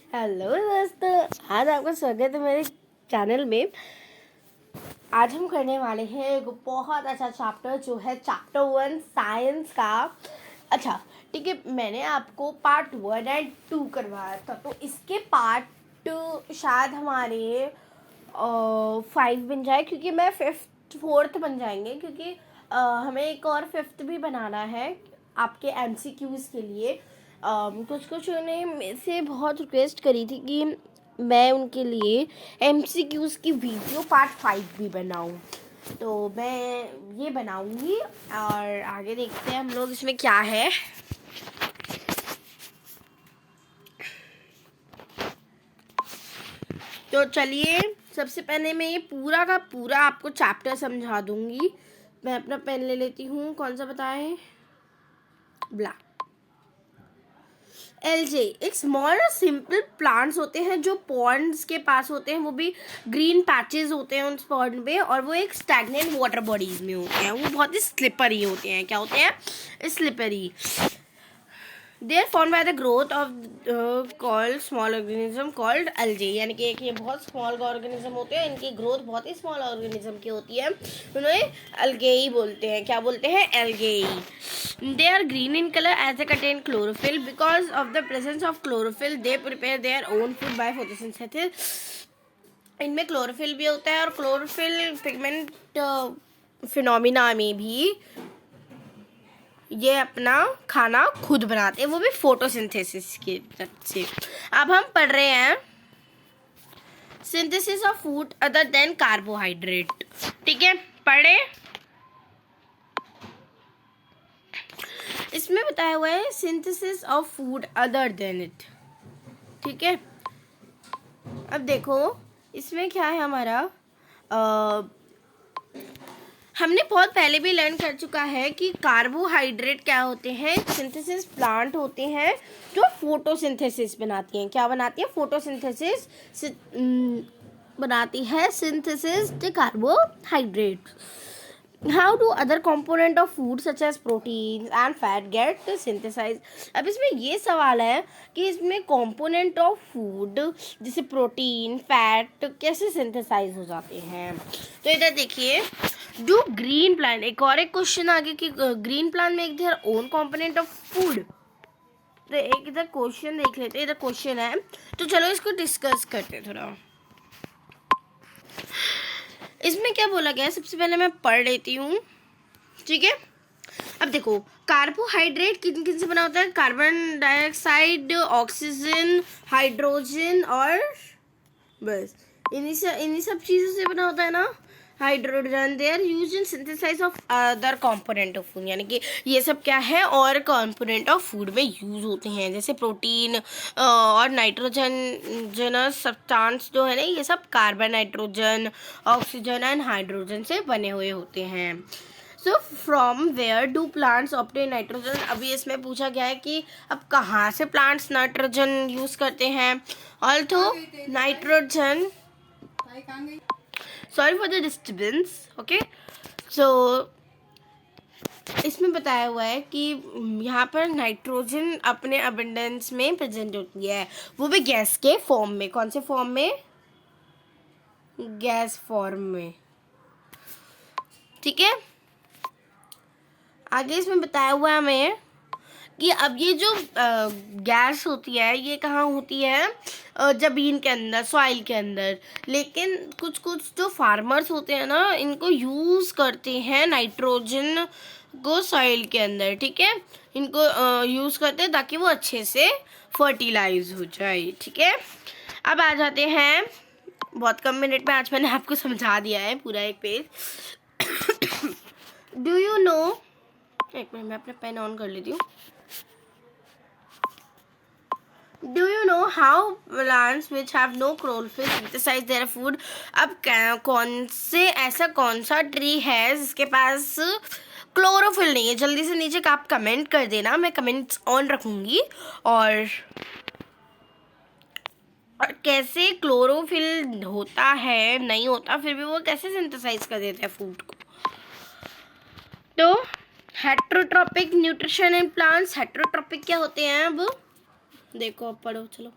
Hello दोस्तों, आज आपका स्वागत है मेरे चैनल में। आज हम करने वाले हैं एक बहुत अच्छा चैप्टर जो है चैप्टर 1 साइंस का। अच्छा ठीक है, मैंने आपको पार्ट 1 एंड 2 करवाया था, तो इसके पार्ट शायद हमारे 5 बन जाए, क्योंकि मैं 4th बन जाएंगे, क्योंकि हमें एक और 5th भी बनाना है आपके MCQs के लिए। कुछ ने मेरे से बहुत रिक्वेस्ट करी थी कि मैं उनके लिए MCQs की वीडियो पार्ट 5 भी बनाऊं, तो मैं ये बनाऊंगी और आगे देखते हैं हम लोग इसमें क्या है। तो चलिए, सबसे पहले मैं ये पूरा का पूरा आपको चैप्टर समझा दूंगी। मैं अपना पेन ले लेती हूँ, कौन सा बताएं, ब्लैक। एलजे एक स्मॉल और सिंपल प्लांट्स होते हैं जो पॉन्ड्स के पास होते हैं, वो भी ग्रीन पैचेस होते हैं उन पॉन्ड पे, और वो एक स्टैग्नेंट वाटर बॉडीज में होते हैं। वो बहुत ही स्लिपरी होते हैं। क्या होते हैं? Slippery. They are form by the growth of called small organism called algae, यानी कि एक ये बहुत स्मॉल ऑर्गेनिज्म होते हैं, इनकी ग्रोथ बहुत ही स्मॉल ऑर्गेनिज्म की होती है, उन्हें एल्गेई बोलते हैं। क्या बोलते हैं? एल्गेई। They are green in color as they contain chlorophyll. Because of the presence of chlorophyll, they prepare their own food by photosynthesis. इनमें क्लोरोफिल भी होता है, और क्लोरोफिल पिगमेंट फिनोमिना में भी ये अपना खाना खुद बनाते हैं, वो भी फोटोसिंथेसिस की तरफ से। अब हम पढ़ रहे हैं synthesis of food other than carbohydrate. ठीक है, पढ़े। इसमें बताया हुआ है synthesis of food other than it. ठीक है, अब देखो इसमें क्या है हमारा। हमने बहुत पहले भी लर्न कर चुका है कि कार्बोहाइड्रेट क्या होते हैं। सिंथेसिस प्लांट होते हैं जो फोटोसिंथेसिस बनाती हैं। क्या बनाती है? फोटोसिंथेसिस बनाती है synthesis the carbohydrate. How do other component of food such as proteins and fat get synthesized? अब इसमें ये सवाल है कि इसमें component of food जैसे प्रोटीन, फैट कैसे सिंथेसाइज हो जाते हैं। तो इधर देखिए, do green plant, एक और एक क्वेश्चन आगे कि ग्रीन प्लांट में एक their own component of food। तो एक इधर क्वेश्चन देख लेते हैं, इधर क्वेश्चन है, तो चलो इसको डिस्कस करते हैं थोड़ा। इसमें क्या बोला गया है, सबसे पहले मैं पढ़ लेती हूँ। ठीक है, अब देखो कार्बोहाइड्रेट किन किन से बना होता है? कार्बन डाइऑक्साइड, ऑक्सीजन, हाइड्रोजन, और बस इन्हीं सब चीज़ों से बना होता है ना। Hydrogen they are used in synthesize of other component of food, यानी कि ये सब क्या है, और कंपोनेंट ऑफ फूड में यूज होते हैं, जैसे प्रोटीन और नाइट्रोजन जनस सब्सटेंस जो है ना, ये सब carbon, nitrogen, oxygen and hydrogen से बने हुए होते हैं। So from where do plants obtain nitrogen. अभी इसमें पूछा गया है कि अब कहाँ से प्लांट्स नाइट्रोजन यूज करते हैं। Also nitrogen, sorry for the disturbance. Okay, so इसमें बताया हुआ है कि यहाँ पर नाइट्रोजन अपने अबंडेंस में प्रेजेंट होती है, वो भी गैस के फॉर्म में। कौन से फॉर्म में? गैस फॉर्म में। ठीक है, आगे इसमें बताया हुआ है हमें कि अब ये जो गैस होती है ये कहाँ होती है? जमीन के अंदर, सॉइल के अंदर। लेकिन कुछ कुछ जो फार्मर्स होते हैं ना, इनको यूज़ करते हैं नाइट्रोजन को सॉइल के अंदर। ठीक है, इनको यूज़ करते हैं ताकि वो अच्छे से फर्टिलाइज हो जाए। ठीक है, अब आ जाते हैं, बहुत कम मिनट में आज मैंने आपको समझा दिया है पूरा एक पेज। डू यू नो, एक मिनट मैं अपना पेन ऑन कर लेती हूँ। Do you know how plants which have no chlorophyll synthesize their food? अब कौन सा ट्री है जिसके पास क्लोरोफिल नहीं है? जल्दी से नीचे का आप कमेंट कर देना, मैं कमेंट्स ऑन रखूंगी। और कैसे क्लोरोफिल होता है, नहीं होता, फिर भी वो कैसे सिंथेसाइज कर देते हैं फूड को। तो heterotrophic nutrition in plants. Heterotrophic क्या होते हैं? अब देखो, अब पढ़ो, चलो।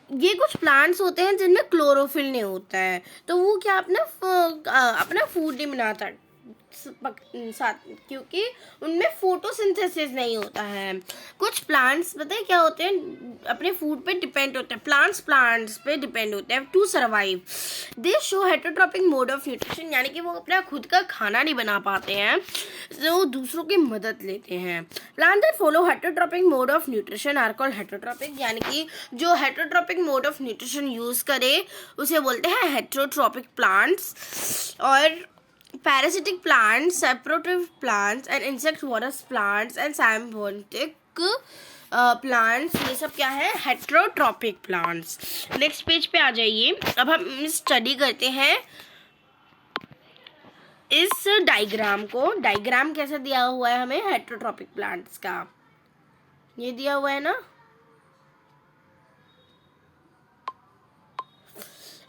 ये कुछ प्लांट्स होते हैं जिनमें क्लोरोफिल नहीं होता है, तो वो क्या अपना फूड नहीं बनाता साथ, क्योंकि उनमें फोटोसिंथेसिस नहीं होता है। कुछ प्लांट्स पता है क्या होते हैं, अपने फूड पे डिपेंड होते हैं। प्लांट्स पे डिपेंड होते हैं to survive. They show heterotrophic mode of nutrition, यानी कि वो अपना खुद का खाना नहीं बना पाते हैं, तो दूसरों की मदद लेते हैं। Plant that follow heterotrophic mode of nutrition are called heterotrophic, यानी कि जो heterotrophic mode of nutrition use करे उसे बोलते हैं हेटेरोट्रॉपिक प्लांट्स। और parasitic plants, saprotic plants and insectivorous plants and symbiotic plants, ये सब क्या है, हेटेरोट्रॉपिक प्लांट्स। नेक्स्ट पेज पे आ जाइए। अब हम स्टडी करते हैं इस डायग्राम को। डायग्राम कैसे दिया हुआ है हमें हेटेरोट्रॉपिक प्लांट्स का, ये दिया हुआ है ना।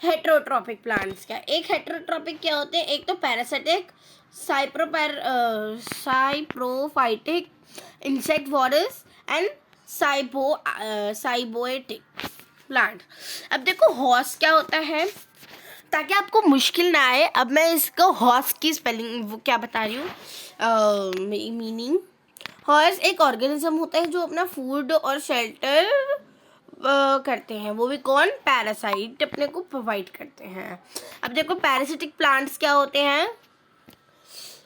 हेटेरोट्रॉपिक प्लांट्स क्या, एक हेटेरोट्रॉपिक क्या होते हैं, एक तो पैरासिटिक, साइप्रोफाइटिक, इंसेक्टिवोरस एंड साइबोएटिक प्लांट। अब देखो हॉर्स क्या होता है, ताकि आपको मुश्किल ना आए, अब मैं इसको हॉर्स की स्पेलिंग वो क्या बता रही हूँ, मीनिंग। हॉर्स एक ऑर्गेनिज्म होता है जो अपना फूड और शेल्टर करते हैं, वो भी कौन, पैरासाइट अपने को प्रोवाइड करते हैं। अब देखो पैरासिटिक प्लांट्स क्या होते हैं,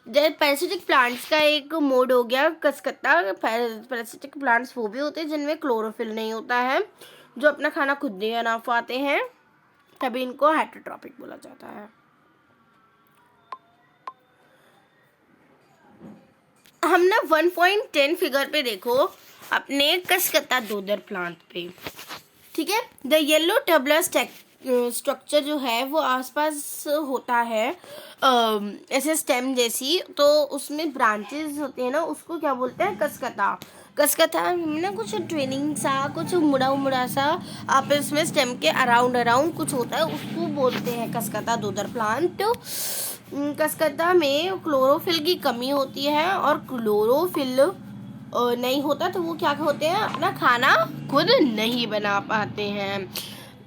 जैसे पैरासिटिक प्लांट्स का एक मोड हो गया कसकत्ता। पैरासिटिक प्लांट्स वो भी होते हैं जिनमें क्लोरोफिल नहीं होता है, जो अपना खाना खुद नहीं बना पाते हैं, तभी इनको हेटेरोट्रॉपिक बोला जाता है। हम ना 1.10 फिगर पे देखो अपने कसकत्ता दोदर प्लांट पे, ठीक है। द येलो टबलर स्ट्रक्चर जो है वो आसपास होता है ऐसे स्टेम जैसी, तो उसमें ब्रांचेस होते हैं ना, उसको क्या बोलते हैं, कसकत्ता। कसकत्ता में ना कुछ ट्रेनिंग सा, कुछ मुड़ा सा आपस में स्टेम के अराउंड कुछ होता है, उसको बोलते हैं कसकत्ता दोदर प्लांट। कसकत्ता में क्लोरोफिल की कमी होती है, और क्लोरोफिल नहीं होता तो वो क्या होते हैं, अपना खाना खुद नहीं बना पाते हैं।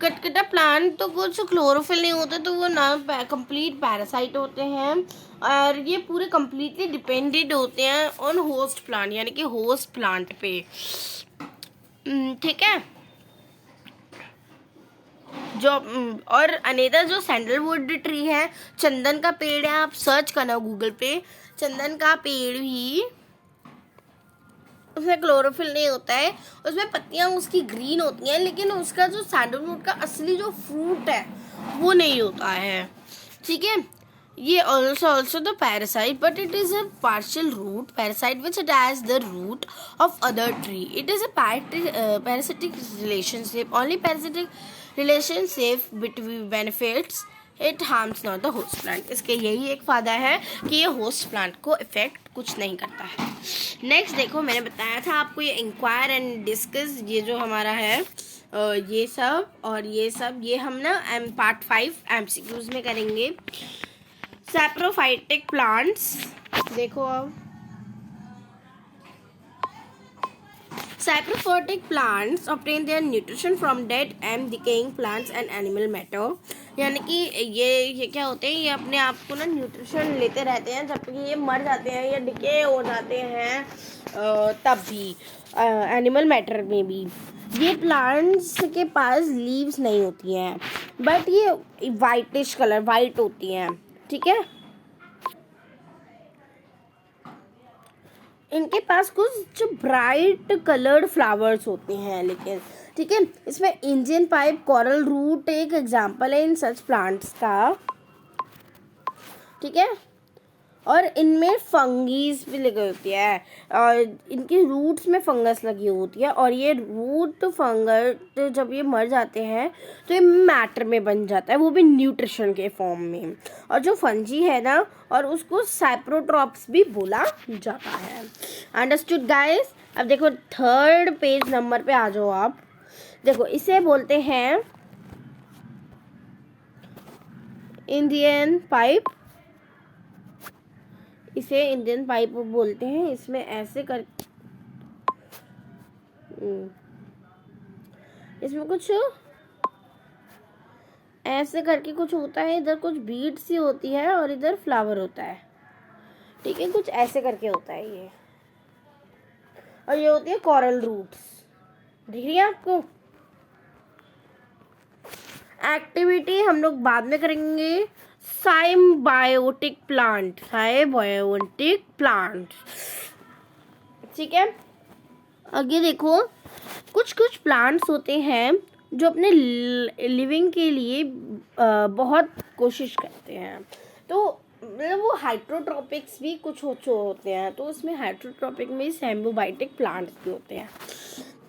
कटकटा प्लांट तो कुछ क्लोरोफिल नहीं होता, तो वो ना कंप्लीट पैरासाइट होते हैं, और ये पूरे कंप्लीटली डिपेंडेंट होते हैं ऑन होस्ट प्लांट, यानी कि होस्ट प्लांट पे, ठीक है। जो और अनेदर जो सैंडलवुड ट्री है, चंदन का पेड़ है, आप सर्च करना गूगल पे, चंदन का पेड़ भी, उसमें क्लोरोफिल नहीं होता है, उसमें पत्तियां उसकी ग्रीन होती हैं, लेकिन उसका जो सैंडलवुड का असली जो फ्रूट है वो नहीं होता है, ठीक है। ये also the parasite, but it is a partial root parasite which attacks the root of other tree. It is a parasitic relationship. Only parasitic relationship between benefits. It harms not the host plant. इसके यही एक फायदा है कि ये host plant को effect कुछ नहीं करता है। नेक्स्ट देखो, मैंने बताया था आपको ये इंक्वायर एंड डिस्कस, ये जो हमारा है ये सब और ये सब, ये हम ना पार्ट 5 MCQs में करेंगे। सैप्रोफाइटिक प्लांट्स देखो, अब saprophytic plants obtain their nutrition from dead and decaying plants and animal matter, यानी कि ये क्या होते हैं, ये अपने आप को ना न्यूट्रिशन लेते रहते हैं जब तक ये मर जाते हैं या डिके हो जाते हैं, तब भी एनिमल मैटर में भी। ये प्लांट्स के पास लीव्स नहीं होती हैं, बट ये वाइटिश कलर वाइट होती हैं, ठीक है। इनके पास कुछ ब्राइट कलर्ड फ्लावर्स होते हैं, लेकिन ठीक है। इसमें इंडियन पाइप, कोरल रूट एक एग्जांपल है इन सच प्लांट्स का, ठीक है। और इनमें फंगीज भी लगी होती है, और इनकी रूट्स में फंगस लगी होती है, और ये रूट फंगस जब ये मर जाते हैं तो ये मैटर में बन जाता है, वो भी न्यूट्रिशन के फॉर्म में। और जो फंजी है ना, और उसको सैप्रोट्रॉप्स भी बोला जाता है। Understood guys. अब देखो 3rd पेज नंबर पे आ जाओ आप। देखो इसे बोलते हैं इंडियन पाइप, इसे इंडियन पाइप बोलते हैं। इसमें ऐसे कर, इसमें कुछ ऐसे करके कुछ होता है, इधर कुछ बीट सी होती है और इधर फ्लावर होता है, ठीक है, कुछ ऐसे करके होता है ये। और ये होती है कोरल रूट्स, दिख रही है आपको। एक्टिविटी हम लोग बाद में करेंगे। साइम्बायोटिक प्लांट, साइम्बायोटिक प्लांट, ठीक है। आगे देखो, कुछ कुछ प्लांट्स होते हैं जो अपने लिविंग के लिए बहुत कोशिश करते हैं, तो मतलब वो हाइड्रोट्रॉपिक्स भी कुछ होते हैं, तो उसमें हाइड्रोट्रॉपिक में सैम्बोबाइटिक प्लांट्स भी होते हैं,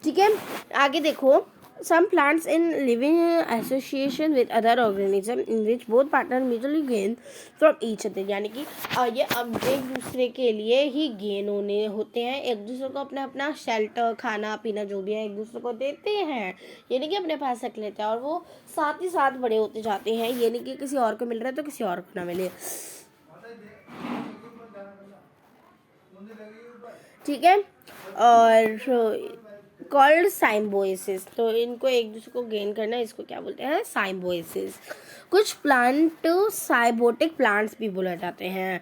ठीक है। आगे देखो, some plants in living association with other organism in which both partner mutually gain from each other, यानी कि ये अब एक दूसरे के लिए ही गेन होते हैं, एक दूसरे को अपना अपना शेल्टर, खाना पीना जो भी है एक दूसरे को देते हैं, यानी कि अपने पास रख लेते हैं, और वो साथ ही साथ बड़े होते जाते हैं, यानी कि किसी और को मिल रहा है तो किसी और को ना मिले, ठीक है। और कॉल्ड साइम्बोइसिस, तो इनको एक दूसरे को गेन करना, इसको क्या बोलते हैं, साइम्बोइसिस। कुछ प्लांट साइबोटिक प्लांट्स भी बोले जाते हैं।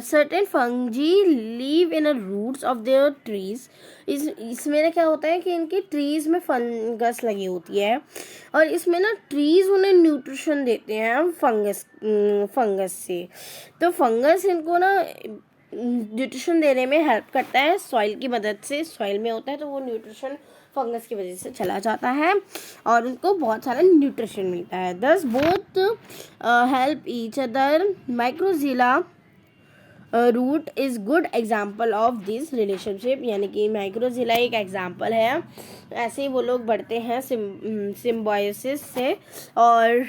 Certain fungi live in roots of their trees, इसमें ना क्या होता है कि इनके ट्रीज में फंगस लगी होती है, और इसमें ना ट्रीज उन्हें न्यूट्रिशन देते हैं फंगस से, तो फंगस इनको ना न्यूट्रिशन देने में हेल्प करता है सॉइल की मदद से, सॉइल में होता है तो वो न्यूट्रिशन फंगस की वजह से चला जाता है और उनको बहुत सारा न्यूट्रिशन मिलता है। Thus both help each other, mycorrhiza root is good example of this relationship, यानी कि माइक्रोजिला एक एग्जाम्पल है, ऐसे ही वो लोग बढ़ते हैं सिम्बायोसिस से। और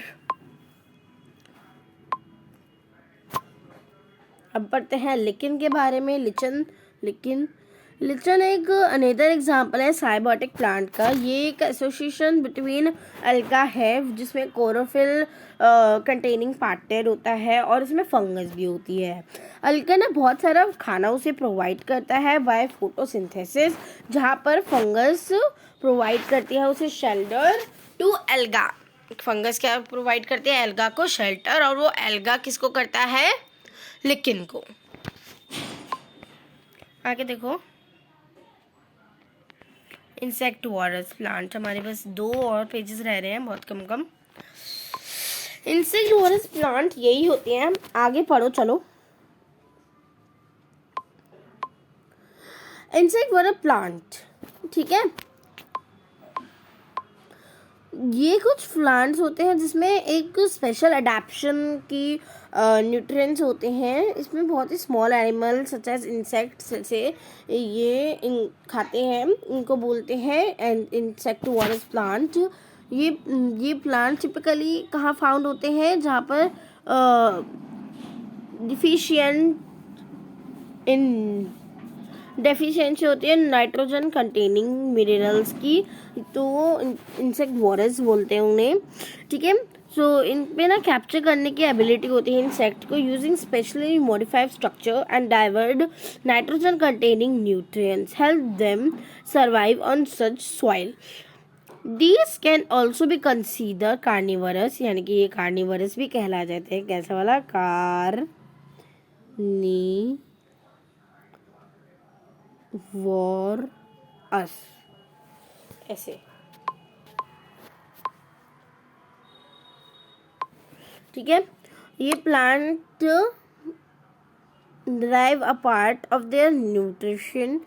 अब पढ़ते हैं लिचन के बारे में। लिचन एक अनदर एग्जांपल है साइबोटिक प्लांट का। ये एक एसोसिएशन बिटवीन अल्गा है जिसमें क्लोरोफिल कंटेनिंग पार्टनर होता है और इसमें फंगस भी होती है। अल्गा ना बहुत सारा खाना उसे प्रोवाइड करता है बाय फोटोसिंथेसिस, जहाँ पर फंगस प्रोवाइड करती है उसे शेल्टर टू एल्गा। फंगस क्या प्रोवाइड करती है, एल्गा को शेल्टर, और वो एल्गा किसको करता है, लिचन को। आगे देखो, इंसेक्टिवोरस प्लांट, हमारे पास 2 और पेजेस रह रहे हैं, बहुत कम। इंसेक्टिवोरस प्लांट यही होते हैं, आगे पढ़ो चलो। इंसेक्टिवोरस प्लांट, ठीक है, ये कुछ प्लांट्स होते हैं जिसमें एक स्पेशल अडेप्शन की न्यूट्रिएंट्स होते हैं। इसमें बहुत ही small animals such as insects से ये खाते हैं, इनको बोलते हैं इंसेक्टिवोरस प्लांट। ये प्लांट टिपिकली कहाँ फाउंड होते हैं, जहाँ पर डेफिशिएंसी होती है नाइट्रोजन कंटेनिंग मिनरल्स की, तो वो इंसेक्टिवोरस बोलते हैं उन्हें, ठीक है। सो इन पे ना कैप्चर करने की एबिलिटी होती है इंसेक्ट को, using specially modified structure and divert nitrogen containing nutrients help them survive on such soil. These can also भी कंसीडर कार्निवरस, यानी कि ये कार्निवरस भी कहला जाते हैं। कैसा वाला, कार्निवोरस, ऐसे, ठीक है। ये plant derive a part of their nutrition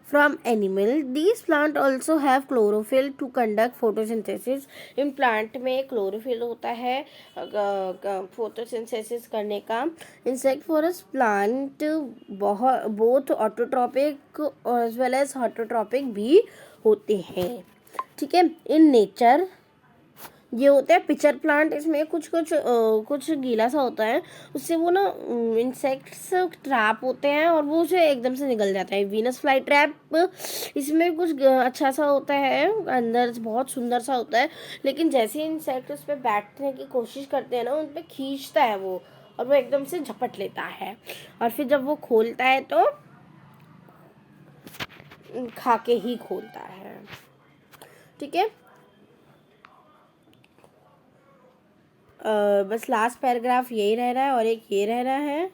from animal. These plants also have chlorophyll to conduct photosynthesis. इन प्लांट में क्लोरोफिल होता है फोटोसिंथेसिस करने का। Insectivorous plant both autotrophic as well as autotrophic भी होते हैं, ठीक है। इन नेचर ये होता है पिचर प्लांट, इसमें कुछ गीला सा होता है, उससे वो ना इंसेक्ट्स ट्रैप होते हैं और वो उसे एकदम से निकल जाता है। वीनस फ्लाई ट्रैप, इसमें कुछ अच्छा सा होता है, अंदर बहुत सुंदर सा होता है, लेकिन जैसे इंसेक्ट उस पर बैठने की कोशिश करते हैं ना, उन पर खींचता है वो, और वो एकदम से झपट लेता है, और फिर जब वो खोलता है तो खा के ही खोलता है, ठीक है। बस लास्ट पैराग्राफ यही रह रहा है और एक ये रह रहा है,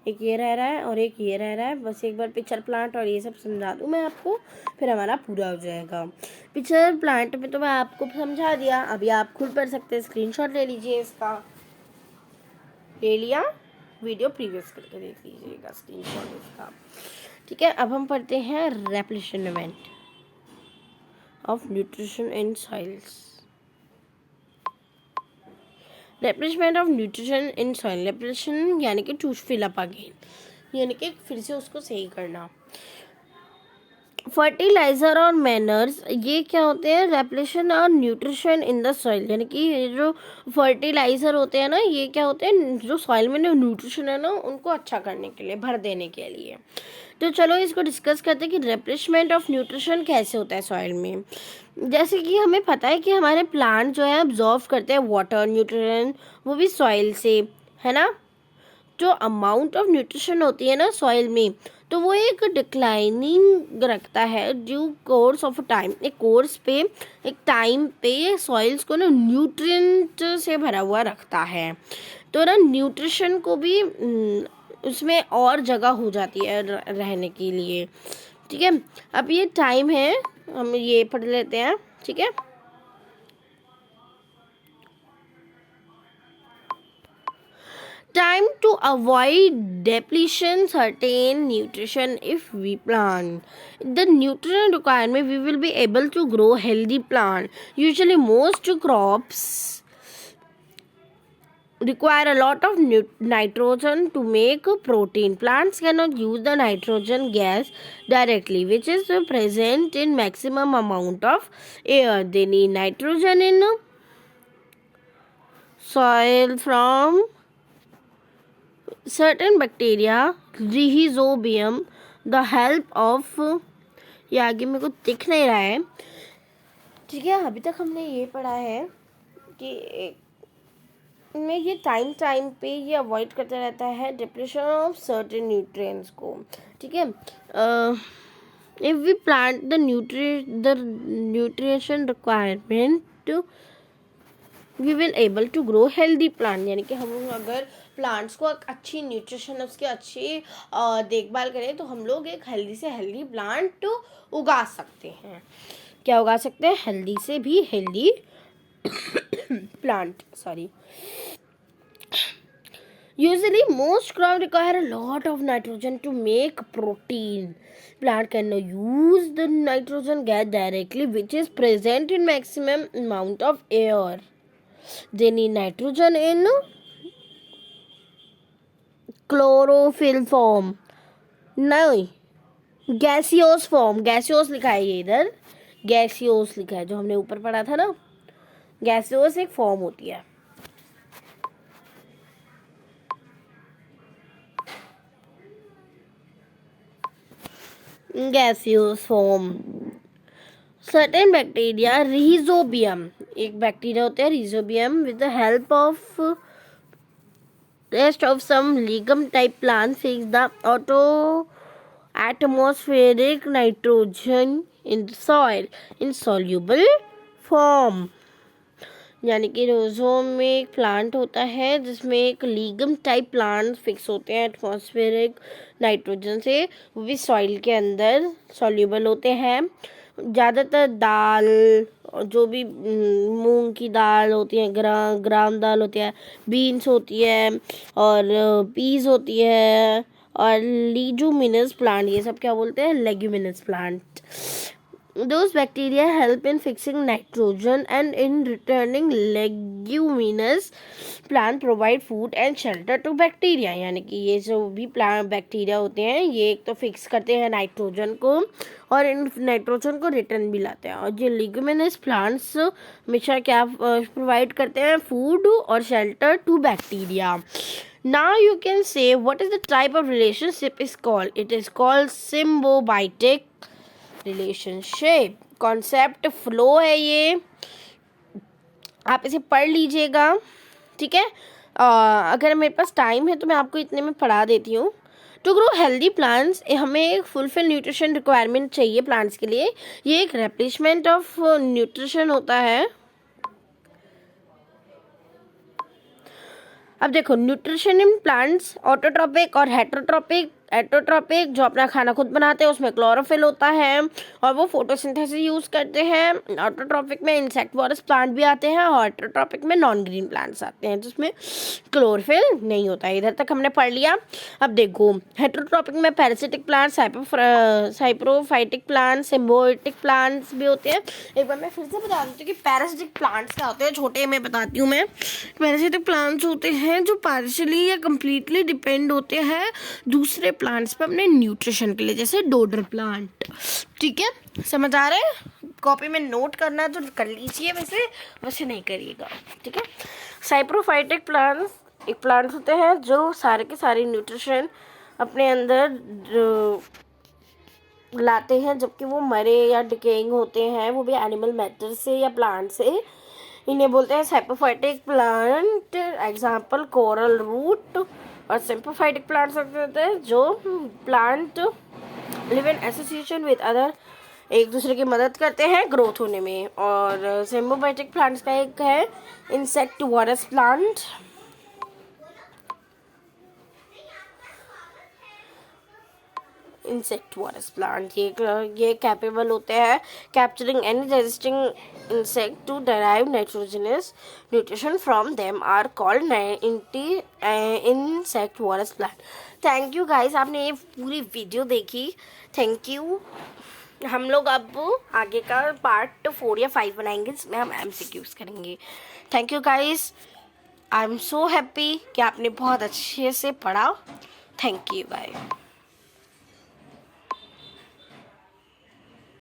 एक ये रह रहा है और एक ये रह रहा है। बस एक बार पिक्चर प्लांट और ये सब समझा दूँ मैं आपको, फिर हमारा पूरा हो जाएगा। पिक्चर प्लांट में तो मैं आपको समझा दिया, अभी आप खुद पढ़ सकते हैं। स्क्रीनशॉट ले लीजिए इसका, ले लिया, वीडियो प्रीवियस करके देख लीजिएगा स्क्रीनशॉट इसका, ठीक है। अब हम पढ़ते हैं replication event of nutrition in soils. Replication of nutrition in soil, replication यानी कि टू फिल अप अगेन, यानी कि फिर से उसको सही करना। फर्टिलाइजर और मैनर्स, ये क्या होते हैं? रेप्लिकेशन और न्यूट्रिशन इन द सॉइल, यानी कि ये जो फर्टिलाइजर होते हैं ना, ये क्या होते हैं? जो सॉइल में जो न्यूट्रिशन है ना, उनको अच्छा करने के लिए, भर देने के लिए। तो चलो इसको डिस्कस करते हैं कि रिप्लेसमेंट ऑफ न्यूट्रिशन कैसे होता है सॉइल में। जैसे कि हमें पता है कि हमारे प्लांट जो है ऑब्जॉर्व करते हैं वाटर न्यूट्रिएंट, वो भी सॉइल से, है ना। जो अमाउंट ऑफ न्यूट्रिशन होती है ना सॉइल में, तो वो एक डिक्लाइनिंग रखता है ड्यू कोर्स ऑफ टाइम। एक कोर्स पे, एक टाइम पे सॉइल्स को ना न्यूट्रिएंट से भरा हुआ रखता है। तो ना न्यूट्रिशन को भी उसमें और जगह हो जाती है रहने के लिए, ठीक है। अब ये टाइम है, हम ये पढ़ लेते हैं, ठीक है। Time to avoid depletion certain nutrition. If we plant the nutrient requirement, we will be able to grow healthy plant. Usually most crops require a lot of nitrogen to make protein. Plants cannot use the nitrogen gas directly, which is present in maximum amount of air. They need nitrogen in soil from certain bacteria, rhizobium, the help of, ये आगे मेरे को दिख नहीं रहा है, ठीक है। अभी तक हमने ये पढ़ा है कि में ये टाइम पे ये अवॉइड करता रहता है डिप्लेशन ऑफ सर्टेन न्यूट्रिएंट्स को, ठीक है। If we plant the nutrition requirement, we will able to grow healthy plant, यानी कि हम अगर प्लांट्स को अच्छी न्यूट्रिशन, उसकी अच्छी देखभाल करें तो हम लोग एक हेल्दी से हेल्दी प्लांट उगा सकते हैं। क्या उगा सकते हैं? हेल्दी से भी healthy plant, sorry. Usually most crops require a lot of nitrogen to make protein. Plant cannot use the nitrogen gas directly, which is present in maximum amount of air. They need nitrogen in chlorophyll form, नहीं, gaseous form. gaseous लिखा है ये इधर, gaseous लिखा है, जो हमने ऊपर पढ़ा था ना, गैसियोस एक फॉर्म होती है। गैसियोस फॉर्म, सर्टेन बैक्टीरिया, rhizobium, एक बैक्टीरिया होता है rhizobium, with the help of rest of some ligum type plants fix the auto atmospheric nitrogen in the soil in soluble form। यानी कि रोज़ोम में एक प्लांट होता है जिसमें एक लीगम टाइप प्लांट फिक्स होते हैं एटमॉस्फेरिक नाइट्रोजन से, वो भी सॉइल के अंदर सॉल्यूबल होते हैं। ज़्यादातर दाल, जो भी मूंग की दाल होती है, ग्राम दाल होती है, बीन्स होती है और पीस होती है, और लीग्यूमिनस प्लांट, ये सब क्या बोलते हैं? Leguminous plant. Those bacteria help in fixing nitrogen, and in returning leguminous plant provide food and shelter to bacteria। यानी कि ये जो भी प्लांट बैक्टीरिया होते हैं, ये एक तो फिक्स करते हैं नाइट्रोजन को और इन नाइट्रोजन को रिटर्न भी लाते हैं। और जो लेग्यूमिनस प्लांट्स हमेशा क्या प्रोवाइड करते हैं? फूड और shelter to bacteria. Now you can say what is the type of relationship is called? It is called symbiotic relationship. Concept flow है ये, आप इसे पढ़ लीजिएगा, ठीक है। अगर मेरे पास टाइम है तो मैं आपको इतने में पढ़ा देती हूँ। टू ग्रो हेल्दी प्लांट्स, हमें एक फुलफिल न्यूट्रिशन रिक्वायरमेंट चाहिए प्लांट्स के लिए। ये एक रिप्लेसमेंट ऑफ न्यूट्रिशन होता है, अब देखो न्यूट्रिशन इन प्लांट्स, ऑटोट्रॉपिक और हेटरोट्रॉपिक। एटोट्रॉपिक जो अपना खाना खुद बनाते हैं उसमें क्लोरोफिल होता है और वो फोटोसिंथेसिस यूज करते हैं। ऑटोट्रॉपिक में इंसेक्टिवोरस प्लांट भी आते हैं और हेटरोट्रॉपिक में नॉन ग्रीन प्लांट्स आते हैं जिसमें क्लोरोफिल नहीं होता है। इधर तक हमने पढ़ लिया। अब देखो हेटरोट्रॉपिक में parasitic plants, saprophytic plants, symbiotic plants भी होते हैं। एक बार मैं फिर से बता देती हूँ कि पैरासिटिक प्लांट्स क्या होते हैं, छोटे में बताती हूँ मैं। पैरासिटिक प्लांट्स होते हैं जो पार्शियली या कम्प्लीटली डिपेंड होते हैं दूसरे प्लांट्स पे अपने न्यूट्रिशन के लिए, जैसे डोडर प्लांट। ठीक है, समझ आ रहा है? कॉपी में नोट करना है तो कर लीजिए, वैसे नहीं करिएगा। ठीक है। साइप्रोफाइटिक प्लांट्स एक प्लांट्स होते हैं जो सारे के सारे न्यूट्रिशन अपने अंदर लाते हैं जबकि वो मरे या डिकेइंग होते हैं, वो भी एनिमल मैटर से या प्लांट से। इन्हें बोलते हैं saprophytic plant. Example coral root. और सिम्प्रोफाइटिक प्लांट्स होते हैं जो plant live in association with other, एक दूसरे की मदद करते हैं ग्रोथ होने में। और सिम्बायोटिक प्लांट्स का एक है इंसेक्टिवोरस प्लांट। इंसेक्टिवोरस प्लांट ये कैपेबल होते हैं capturing any resisting insect to derive nitrogenous nutrition from them are called insectivorous plant. Thank you guys, आपने ये पूरी वीडियो देखी। Thank you. हम लोग अब आगे का पार्ट 4 या 5 बनाएंगे जिसमें हम MCQs करेंगे। Thank you guys, I am so happy कि आपने बहुत अच्छे से पढ़ा। Thank you guys.